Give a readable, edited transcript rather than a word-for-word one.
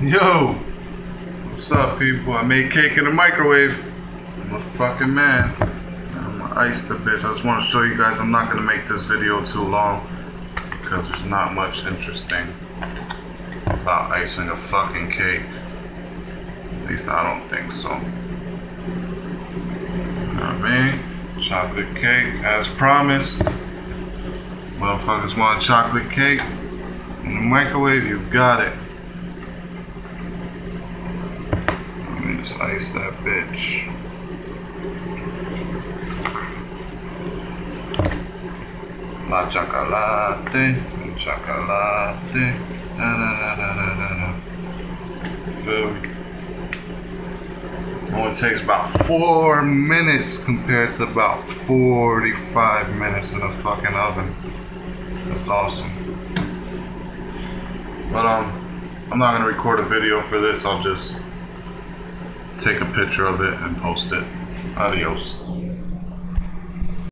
Yo, what's up, people? I made cake in the microwave. I'm a fucking man. I'm gonna ice the bitch. I just want to show you guys. I'm not gonna make this video too long because there's not much interesting about icing a fucking cake. At least I don't think so. You know what I mean? Chocolate cake, as promised. Motherfuckers want chocolate cake in the microwave, you got it. Let me just ice that bitch. La chocolate, chocolate, da da da da da da. Feel me? Only takes about 4 minutes compared to about 45 minutes in a fucking oven. That's awesome. But I'm not gonna record a video for this. I'll just take a picture of it and post it. Adios.